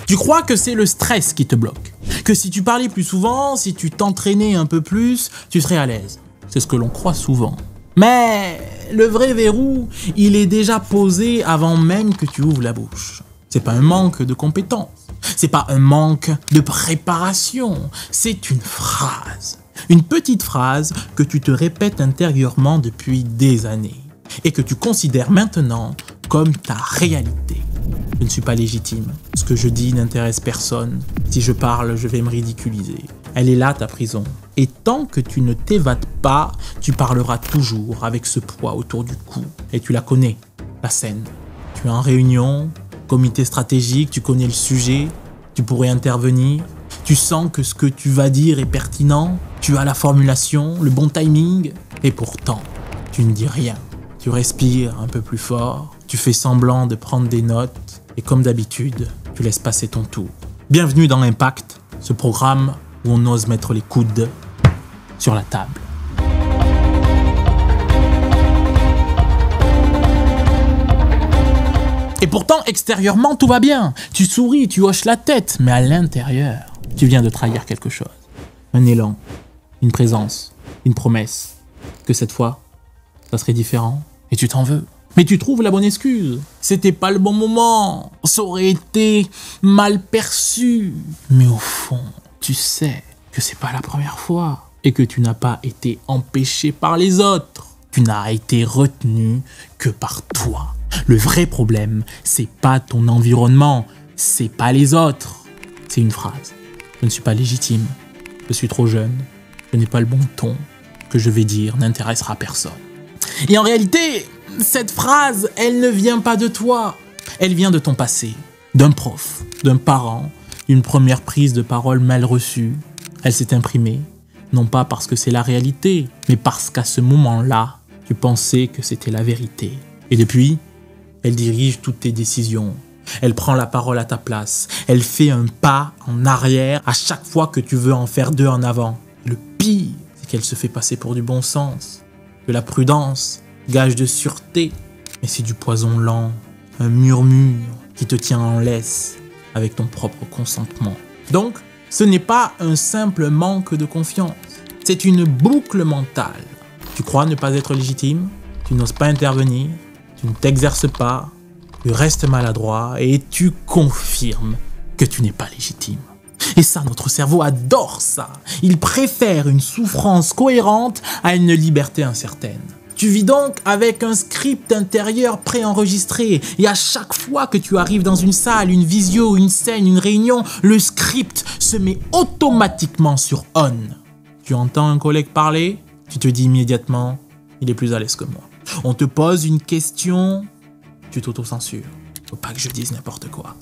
Tu crois que c'est le stress qui te bloque. Que si tu parlais plus souvent, si tu t'entraînais un peu plus, tu serais à l'aise. C'est ce que l'on croit souvent. Mais le vrai verrou, il est déjà posé avant même que tu ouvres la bouche. C'est pas un manque de compétences. C'est pas un manque de préparation. C'est une phrase. Une petite phrase que tu te répètes intérieurement depuis des années et que tu considères maintenant comme ta réalité. Je ne suis pas légitime. Ce que je dis n'intéresse personne. Si je parle, je vais me ridiculiser. Elle est là, ta prison. Et tant que tu ne t'évades pas, tu parleras toujours avec ce poids autour du cou. Et tu la connais, la scène. Tu es en réunion, comité stratégique, tu connais le sujet, tu pourrais intervenir. Tu sens que ce que tu vas dire est pertinent, tu as la formulation, le bon timing. Et pourtant, tu ne dis rien. Tu respires un peu plus fort, tu fais semblant de prendre des notes. Et comme d'habitude, tu laisses passer ton tour. Bienvenue dans Impact, ce programme où on ose mettre les coudes sur la table. Et pourtant, extérieurement, tout va bien. Tu souris, tu hoches la tête, mais à l'intérieur, tu viens de trahir quelque chose. Un élan, une présence, une promesse. Que cette fois, ça serait différent et tu t'en veux. Mais tu trouves la bonne excuse. C'était pas le bon moment. Ça aurait été mal perçu. Mais au fond, tu sais que c'est pas la première fois et que tu n'as pas été empêché par les autres. Tu n'as été retenu que par toi. Le vrai problème, c'est pas ton environnement, c'est pas les autres. C'est une phrase. Je ne suis pas légitime. Je suis trop jeune. Je n'ai pas le bon ton. Ce que je vais dire n'intéressera personne. Et en réalité, cette phrase, elle ne vient pas de toi. Elle vient de ton passé, d'un prof, d'un parent, d'une première prise de parole mal reçue. Elle s'est imprimée, non pas parce que c'est la réalité, mais parce qu'à ce moment-là, tu pensais que c'était la vérité. Et depuis, elle dirige toutes tes décisions. Elle prend la parole à ta place. Elle fait un pas en arrière à chaque fois que tu veux en faire deux en avant. Le pire, c'est qu'elle se fait passer pour du bon sens, de la prudence, gage de sûreté. Mais c'est du poison lent, un murmure qui te tient en laisse avec ton propre consentement. Donc, ce n'est pas un simple manque de confiance. C'est une boucle mentale. Tu crois ne pas être légitime, tu n'oses pas intervenir, tu ne t'exerces pas, tu restes maladroit et tu confirmes que tu n'es pas légitime. Et ça, notre cerveau adore ça. Il préfère une souffrance cohérente à une liberté incertaine. Tu vis donc avec un script intérieur préenregistré. Et à chaque fois que tu arrives dans une salle, une visio, une scène, une réunion, le script se met automatiquement sur on. Tu entends un collègue parler, tu te dis immédiatement, il est plus à l'aise que moi. On te pose une question, tu t'auto-censures. Faut pas que je dise n'importe quoi.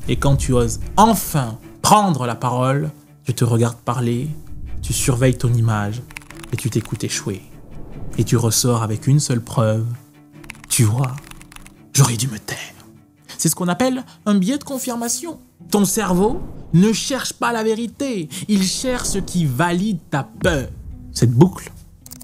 Et quand tu oses enfin prendre la parole, tu te regardes parler, tu surveilles ton image et tu t'écoutes échouer. Et tu ressors avec une seule preuve. Tu vois, j'aurais dû me taire. C'est ce qu'on appelle un biais de confirmation. Ton cerveau ne cherche pas la vérité, il cherche ce qui valide ta peur. Cette boucle,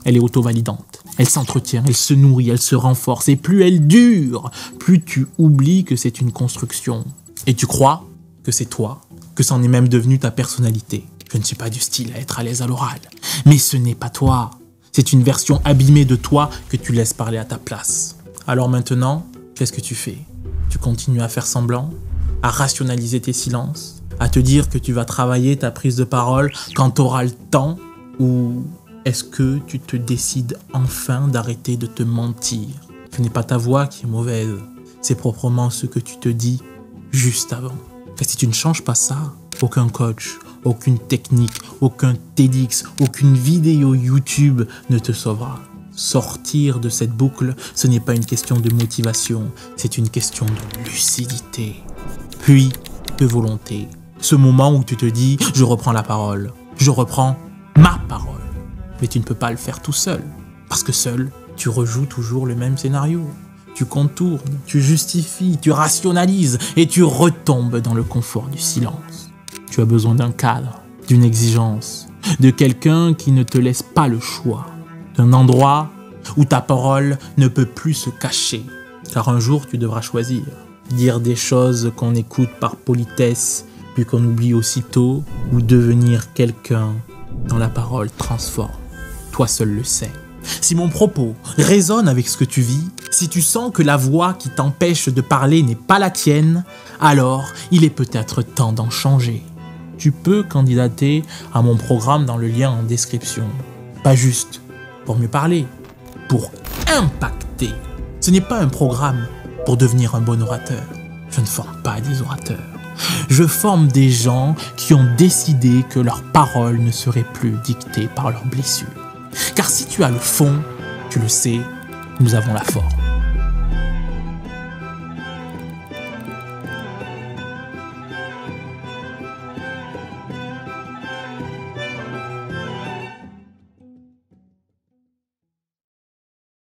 elle est auto-validante. Elle s'entretient, elle se nourrit, elle se renforce. Et plus elle dure, plus tu oublies que c'est une construction. Et tu crois que c'est toi, que c'en est même devenu ta personnalité. Je ne suis pas du style à être à l'aise à l'oral. Mais ce n'est pas toi. C'est une version abîmée de toi que tu laisses parler à ta place. Alors maintenant, qu'est-ce que tu fais? Tu continues à faire semblant, à rationaliser tes silences, à te dire que tu vas travailler ta prise de parole quand tu auras le temps? Ou est-ce que tu te décides enfin d'arrêter de te mentir? Ce n'est pas ta voix qui est mauvaise, c'est proprement ce que tu te dis juste avant. Et si tu ne changes pas ça, aucun coach, aucune technique, aucun TEDx, aucune vidéo YouTube ne te sauvera. Sortir de cette boucle, ce n'est pas une question de motivation, c'est une question de lucidité, puis de volonté. Ce moment où tu te dis, je reprends la parole, je reprends ma parole. Mais tu ne peux pas le faire tout seul, parce que seul, tu rejoues toujours le même scénario. Tu contournes, tu justifies, tu rationalises et tu retombes dans le confort du silence. Tu as besoin d'un cadre, d'une exigence, de quelqu'un qui ne te laisse pas le choix, d'un endroit où ta parole ne peut plus se cacher, car un jour tu devras choisir. dire des choses qu'on écoute par politesse, puis qu'on oublie aussitôt, ou devenir quelqu'un dont la parole transforme. Toi seul le sais. Si mon propos résonne avec ce que tu vis, si tu sens que la voix qui t'empêche de parler n'est pas la tienne, alors il est peut-être temps d'en changer. Tu peux candidater à mon programme dans le lien en description. Pas juste pour mieux parler, pour impacter. Ce n'est pas un programme pour devenir un bon orateur. Je ne forme pas des orateurs. Je forme des gens qui ont décidé que leurs paroles ne seraient plus dictées par leurs blessures. Car si tu as le fond, tu le sais, nous avons la forme.